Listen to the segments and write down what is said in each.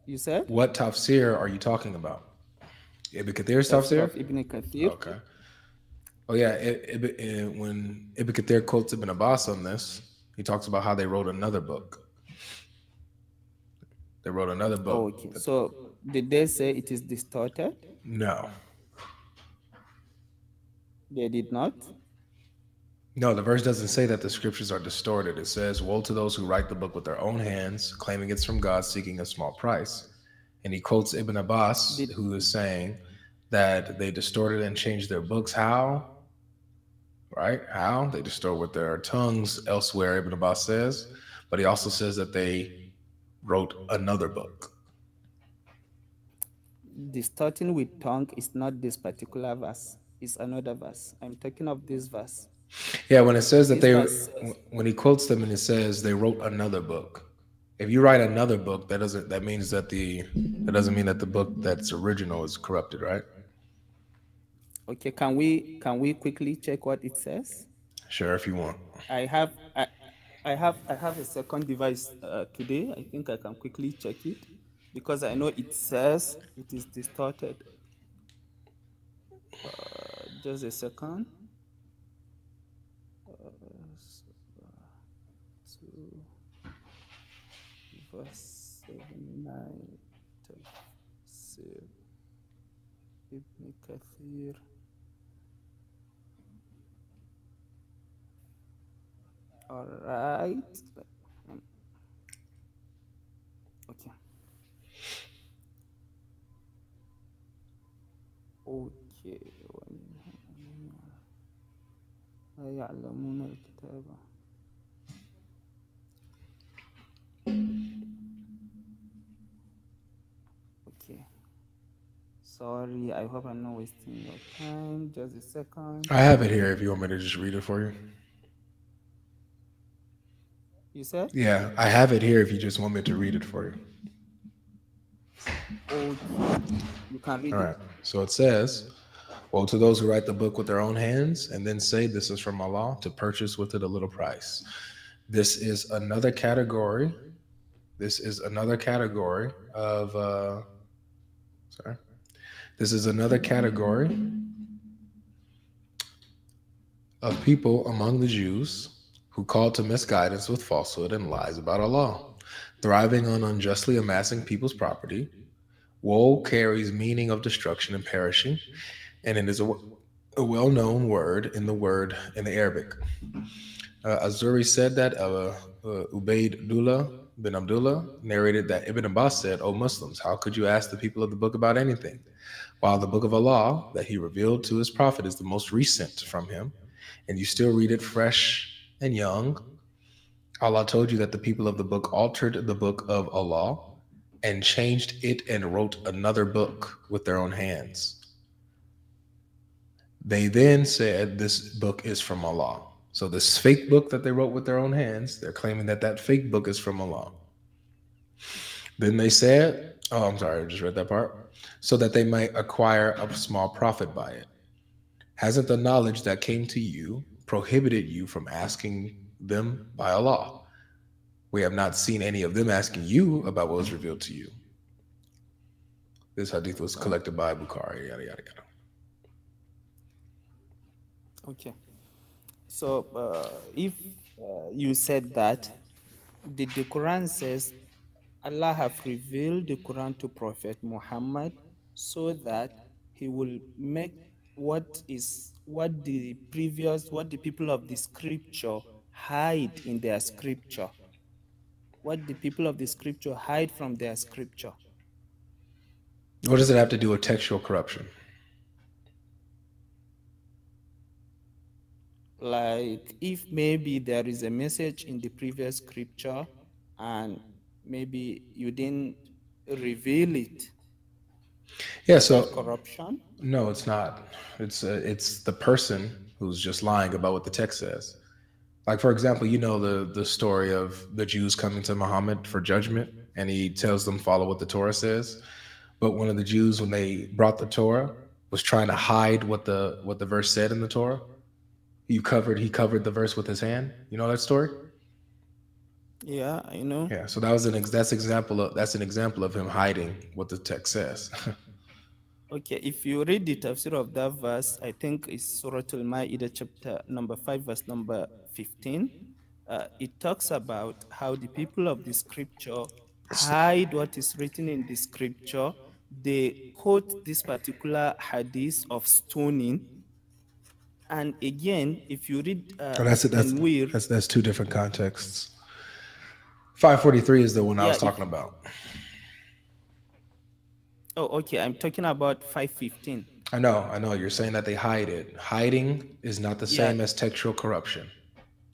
You said What tafsir are you talking about? Ibn Kathir's tafsir tafsir? of Ibn Kathir. Okay. Oh yeah, when Ibn Kathir quotes Ibn Abbas on this, he talks about how they wrote another book. They wrote another Oh, book. okay. So did they say it is distorted? No, They did not. no, the verse doesn't say that the scriptures are distorted. It says, "Woe to those who write the book with their own hands, claiming it's from God, seeking a small price." And he quotes Ibn Abbas, Did who is saying that they distorted and changed their books. How? Right? How? They distort with their tongues elsewhere, Ibn Abbas says. But he also says that they wrote another book. distorting with tongue is not this particular verse. It's another verse. I'm talking of this verse. Yeah, when it says that This they, verse says, when he quotes them and it says they wrote another book. If you write another book, that means that that doesn't mean that the book that's original is corrupted, right? okay, can we quickly check what it says? Sure, if you want. I have I, I have a second device today. I think I can quickly check it because I know it says it is distorted. Just a second. S- Two, verse 79, tafsir, Ibn Kathir. All right. Um, Okay. Okay. يعلمون الكتاب. Okay. Sorry, I hope I'm not wasting your time. Just a second. I have it here if you want me to just read it for you. You said? Yeah, I have it here if you just want me to read it for you. Okay. You can All read right. it. So it says, "Woe to those who write the book with their own hands and then say this is from Allah to purchase with it a little price." This is another category. This is another category of sorry. This is another category of people among the Jews who call to misguidance with falsehood and lies about Allah, thriving on unjustly amassing people's property. Woe carries meaning of destruction and perishing, and it is a well-known word in the Arabic. Azuri said that Ubaidullah bin Abdullah narrated that Ibn Abbas said, "O Muslims, how could you ask the people of the book about anything, while the book of Allah that He revealed to His Prophet is the most recent from Him, and you still read it fresh and young? Allah told you that the people of the book altered the book of Allah and changed it and wrote another book with their own hands. They then said this book is from Allah." So this fake book that they wrote with their own hands, they're claiming that that fake book is from Allah. Then they said, oh, I'm sorry, I just read that part. So that they might acquire a small profit by it. Hasn't the knowledge that came to you prohibited you from asking them by Allah? We have not seen any of them asking you about what was revealed to you. This hadith was collected by Bukhari, yada, yada, yada. Okay. So, if you said that, the Quran says Allah have revealed the Quran to Prophet Muhammad so that he will make what the people of the scripture hide in their scripture, what the people of the scripture hide from their scripture. What does it have to do with textual corruption? Like if maybe there is a message in the previous scripture and maybe you didn't reveal it, Yeah, is that so corruption? no, it's not. It's the person who's just lying about what the text says. Like for example, you know the story of the Jews coming to Muhammad for judgment, and he tells them follow what the Torah says. But one of the Jews, when they brought the Torah, was trying to hide what the verse said in the Torah. He covered the verse with his hand. You know that story? Yeah, I know. Yeah, so that's an example of him hiding what the text says. Okay, if you read the tafsir of that verse, I think it's Surah Al-Ma'idah chapter number 5, verse number 15. It talks about how the people of the scripture hide what is written in the scripture. They quote this particular hadith of stoning. And again, if you read Oh, At-Tanwir, that's two different contexts. 543 is the one I yeah, was talking about. okay, I'm talking about 515. I know. You're saying that they hide it. Hiding is not the Yeah, same as textual corruption.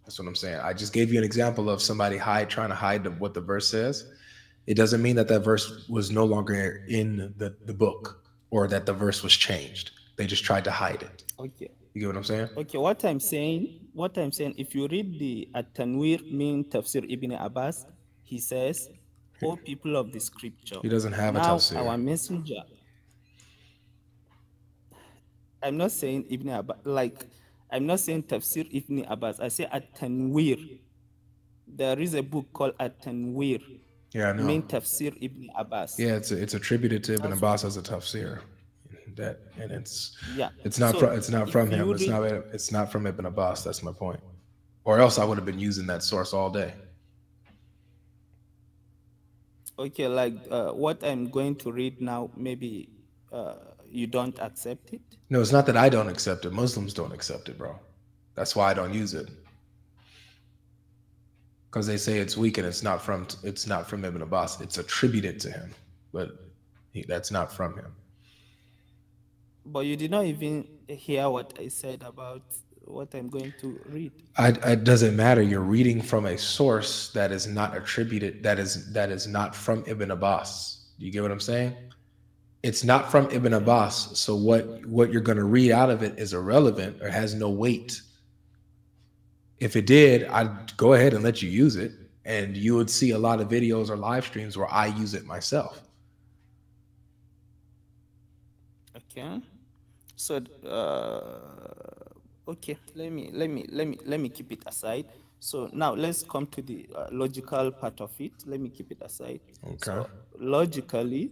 That's what I'm saying. I just gave you an example of somebody trying to hide what the verse says. It doesn't mean that that verse was no longer in the book or that the verse was changed. They just tried to hide it. okay. You get what I'm saying? Okay, what I'm saying, if you read the At-Tanwir min Tafsir Ibn Abbas, he says, "O people of the scripture, He doesn't have a now tafsir. our messenger." I'm not saying Ibn Abbas, like, I'm not saying Tafsir Ibn Abbas. I say At-Tanwir. There is a book called At-Tanwir Yeah, I know. min Tafsir Ibn Abbas. Yeah, it's attributed to Ibn That's, Abbas as a tafsir. That and yeah. it's not If from him. you read, It's not from Ibn Abbas. That's my point. Or else I would have been using that source all day. okay, like what I'm going to read now, maybe uh, you don't accept it. No, it's not that I don't accept it. Muslims don't accept it, bro. That's why I don't use it. Because they say it's weak and it's not from Ibn Abbas. It's attributed to him, but that's not from him. But you did not even hear what I said about what I'm going to read. It doesn't matter. You're reading from a source that is not attributed. That is not from Ibn Abbas. Do you get what I'm saying? It's not from Ibn Okay. Abbas. So what you're going to read out of it is irrelevant or has no weight. If it did, I'd go ahead and let you use it, and you would see a lot of videos or live streams where I use it myself. Okay. So, okay, let me keep it aside. So now let's come to the logical part of it. Let me keep it aside. Okay. So logically,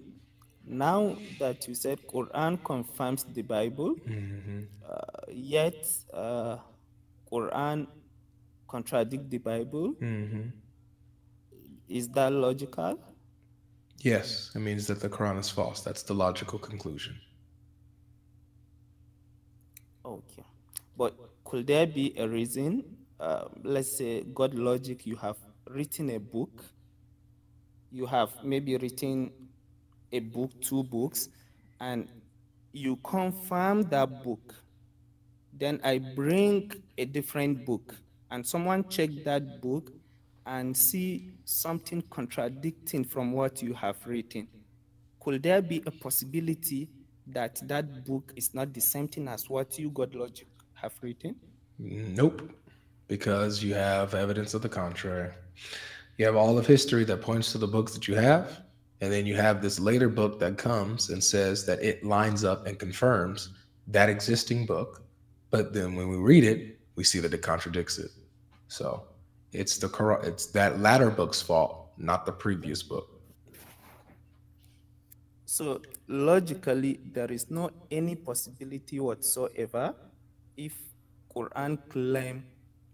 now that you said Quran confirms the Bible, yet Quran contradict the Bible, is that logical? Yes, it means that the Quran is false. That's the logical conclusion. Okay. But could there be a reason? Let's say GodLogic, you have written a book, you have maybe written a book, two books, and you confirm that book. Then I bring a different book, and someone check that book and see something contradicting from what you have written. Could there be a possibility that that book is not the same thing as what you, GodLogic, have written? Nope, because you have evidence of the contrary. You have all of history that points to the books that you have, and then you have this later book that comes and says that it lines up and confirms that existing book. But then when we read it, we see that it contradicts it. So it's that latter book's fault, not the previous book. So logically, there is no any possibility whatsoever if Quran claim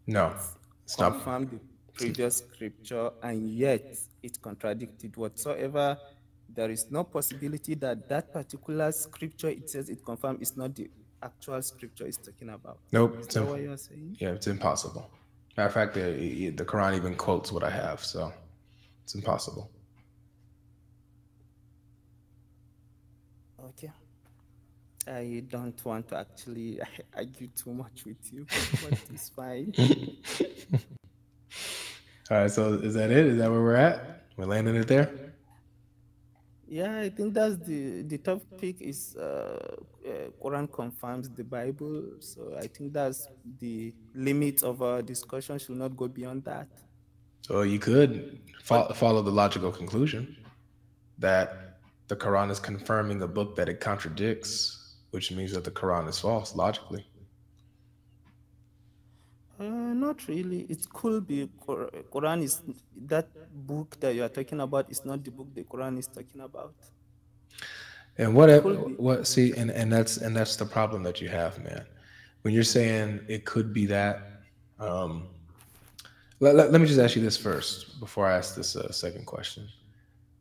No, it's it's not. confirmed the previous scripture and yet it contradicted whatsoever. There is no possibility that that particular scripture it says it confirmed is not the actual scripture it's talking about. Nope. Is that what you are saying? Yeah, it's impossible. Matter of fact, the Quran even quotes what I have, so it's impossible. Okay. I don't want to actually argue too much with you, but it's fine. All right, so is that it? Is that where we're at? We're landing it there? Yeah, I think that's the topic is Quran confirms the Bible. So I think that's the limit of our discussion. Should not go beyond that. So you could But follow the logical conclusion that the Quran is confirming a book that it contradicts, which means that the Quran is false logically. Not really. It could be Quran is that book that you are talking about is not the book the Quran is talking about. And It could be. what see and that's the problem that you have, man. When you're saying it could be that, um, let me just ask you this first before I ask this second question.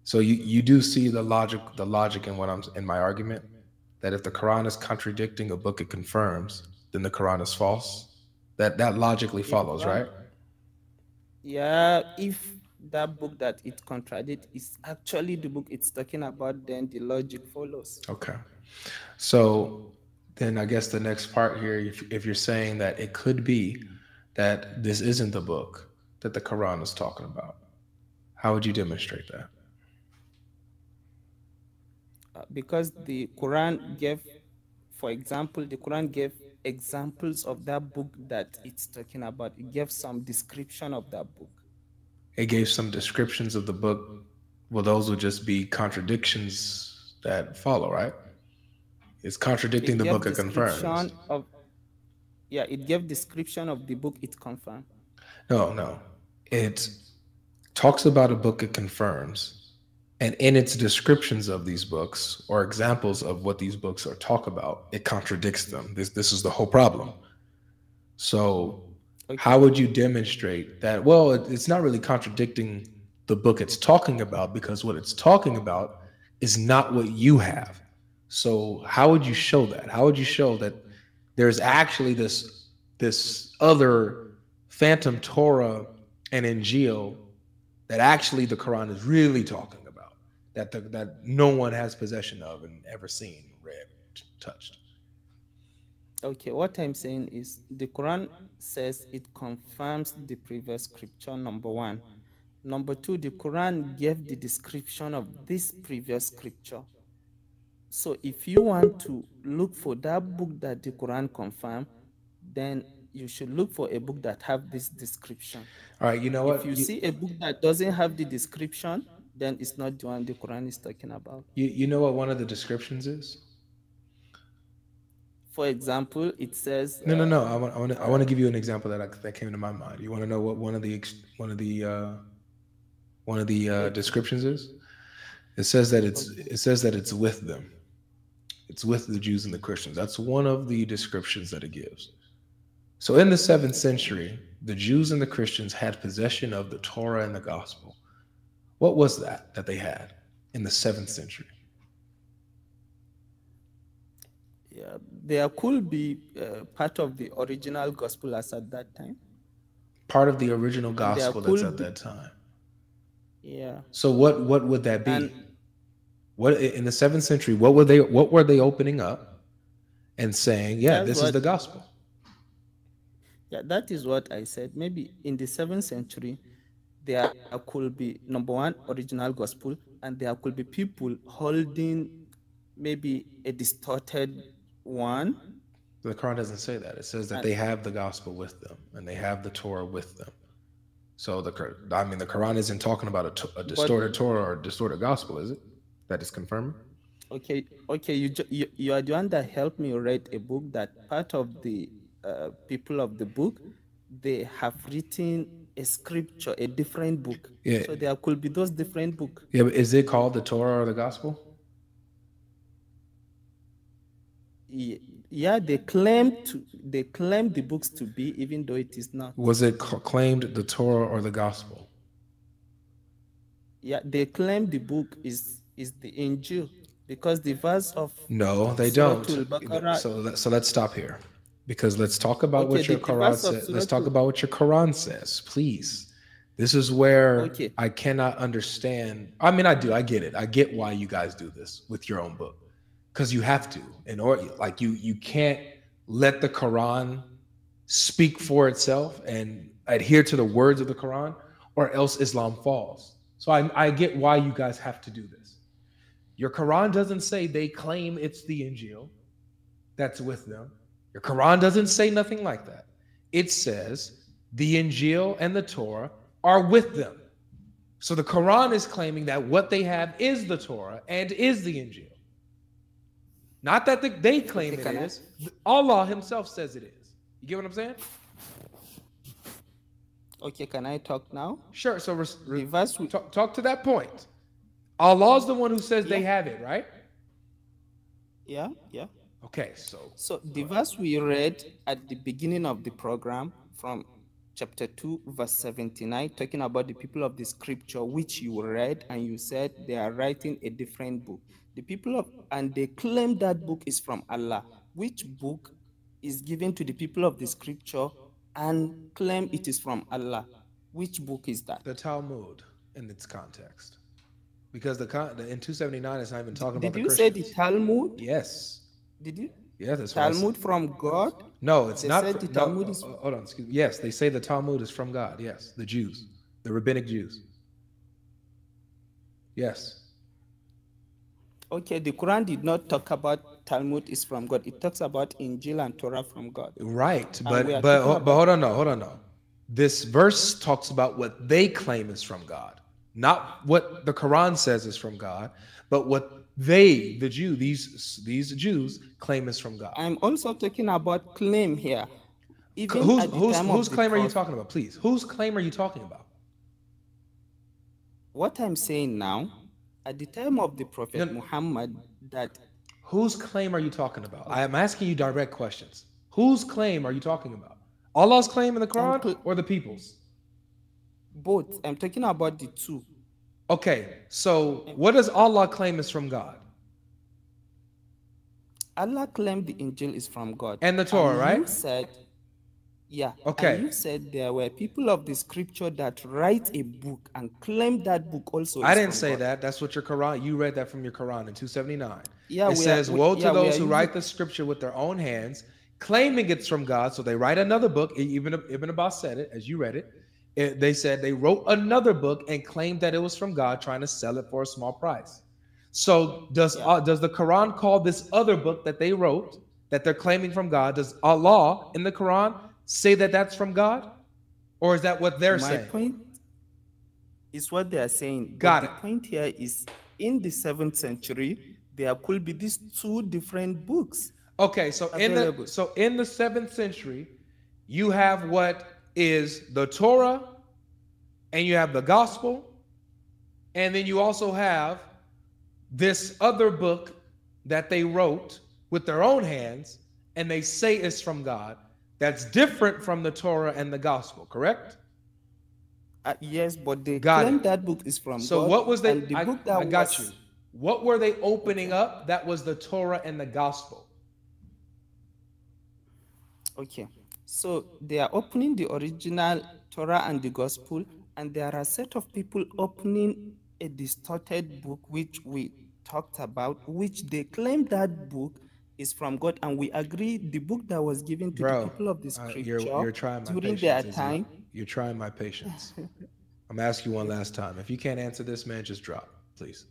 So you do see the logic in what I'm in my argument that if the Quran is contradicting a book it confirms, then the Quran is false. That logically If follows, Quran, right? yeah, if that book that it contradicts is actually the book it's talking about, then the logic follows. Okay. So then I guess the next part here, if you're saying that it could be that this isn't the book that the Quran is talking about, how would you demonstrate that? Because the Quran gave, for example, the Quran gave examples of that book that it's talking about. It gave some description of that book. It gave some descriptions of the book. Well, those would just be contradictions that follow, right? It's contradicting It the gave book it confirms. description of, yeah, it gave description of the book it confirmed. No, no. It talks about a book it confirms, and in its descriptions of these books or examples of what these books are talk about, it contradicts them. This is the whole problem. So Okay. how would you demonstrate that? Well, it's not really contradicting the book it's talking about because what it's talking about is not what you have. So how would you show that? How would you show that there's actually this other phantom Torah and Injil that actually the Quran is really talking about, that no one has possession of and ever seen, read, touched? Okay, what I'm saying is the Quran says it confirms the previous scripture, number one. Number two, the Quran gave the description of this previous scripture. So if you want to look for that book that the Quran confirmed, then you should look for a book that have this description. All right, you know If what? you see a book that doesn't have the description, then it's not the one the Quran is talking about. You know what one of the descriptions is? For example, it says, No, no, no. I want to give you an example that came to my mind. You want to know what one of the okay, descriptions is? It says that it's with them. It's with the Jews and the Christians. That's one of the descriptions that it gives. So in the 7th century, the Jews and the Christians had possession of the Torah and the Gospel. What was that they had in the 7th century? yeah, there could be part of the original gospel as at that time, Part of the original and there gospel that's could at be, that time. yeah, So what would that be? and What in the 7th century? What were they opening up and saying? Yeah, that's this is what, the gospel. yeah, that is what I said. Maybe in the 7th century, there could be number one original gospel, and there could be people holding maybe a distorted one, The Quran doesn't say that. It says that and they have the gospel with them and they have the Torah with them. So the Quran isn't talking about a but distorted Torah or a distorted gospel, is it? That is confirming. okay, okay, you are the one that helped me write a book that part of the people of the book, they have written a scripture, a different book. Yeah, So there could be those different book. yeah. But is it called the Torah or the gospel? Yeah, they claim the books to be, even though it is not. Was it claimed the Torah or the gospel? Yeah, they claim the book is the Injil, because the verse of No, they Surah don't. Al-Baqarah. So let's stop here because let's talk about Okay, what your the Quran verse of says. Let's Surah talk Al, about what your Quran says, please. This is where okay, I cannot understand. I mean, I do. I get it. I get why you guys do this with your own book because you have to. In order, like you can't let the Quran speak for itself and adhere to the words of the Quran, or else Islam falls. So I get why you guys have to do this. Your Quran doesn't say they claim it's the Injil that's with them. Your Quran doesn't say nothing like that. It says the Injil and the Torah are with them. So the Quran is claiming that what they have is the Torah and is the Injil. Not that they claim okay, it can I? is. Allah Himself says it is. You get what I'm saying? Okay, can I talk now? Sure. So The verse we, talk to that point. Allah's the one who says yeah, they have it, right? yeah, yeah. Okay, so So go the ahead. verse we read at the beginning of the program from chapter 2, verse 79, talking about the people of the scripture, which you read and you said they are writing a different book. The people of, and they claim that book is from Allah. Which book is given to the people of the scripture and claim it is from Allah? Which book is that? The Talmud in its context, because in 279 it's not even talking about Did the you say the Christians. Talmud? Yes, Did you? yes, that's what I said. Talmud from God? No, it's They not. said the No, Talmud is. hold on. Excuse me. Yes, they say the Talmud is from God. Yes, the Jews, the rabbinic Jews. Yes. Okay, the Quran did not talk about Talmud is from God. It talks about Injil and Torah from God. Right, And we are but talking but about, hold on, no, hold on, no. This verse talks about what they claim is from God, not what the Quran says is from God, but what they, the Jew, these Jews claim is from God. I'm also talking about claim here. Even at the time Whose of the claim are you Prophet, talking about? Please, whose claim are you talking about? what I'm saying now, at the time of the No, Prophet Muhammad, that, whose claim are you talking about? I okay, am asking you direct questions. Whose claim are you talking about? Allah's claim in the I'm Quran or the people's? both. I'm talking about the two. Okay, so what does Allah claim is from God? Allah claimed the Injil is from God. And the And Torah, right? you said, yeah, and Okay. you said there were people of the scripture that write a book and claim that book also I is didn't from say God. that. That's what your Quran, you read that from your Quran in 279. Yeah, It says, woe to yeah, we are those who using, write the scripture with their own hands, claiming it's from God. So they write another book. Ibn Abbas said it, as you read it. They said they wrote another book and claimed that it was from God, trying to sell it for a small price. So yeah. does the Quran call this other book that they wrote, that they're claiming from God, does Allah in the Quran say that that's from God? Or is that what they're My saying? point is what they are saying, but Got the it. point here is in the 7th century, there could be these two different books Okay, so available. in the 7th century, you have what is the Torah, and you have the gospel, and then you also have this other book that they wrote with their own hands, and they say it's from God. That's different from the Torah and the gospel, correct? Yes, but they Got it. claim that book is from So God, what was they? and the book that I got you. was, What were they opening okay, up? That was the Torah and the gospel. okay. So they are opening the original Torah and the Gospel, and there are a set of people opening a distorted book, which we talked about, which they claim that book is from God, and we agree the book that was given to the Bro, people of the Scripture you're trying my during their patience. Is you time. you're trying my patience. I'm asking you one last time. If you can't answer this, man, just drop, please.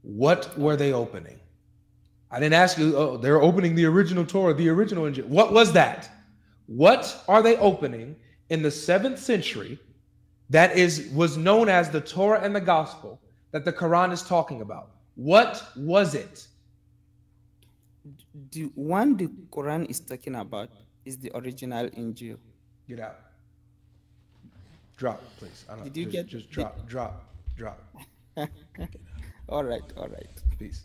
What were they opening? I didn't ask you. Oh, they're opening the original Torah, the original Injil. What was that? What are they opening in the 7th century that was known as the Torah and the Gospel that the Quran is talking about? What was it? The one the Quran is talking about is the original Injil. Get out. Drop, please. I don't Did you get just the, drop. all right, all right. Peace.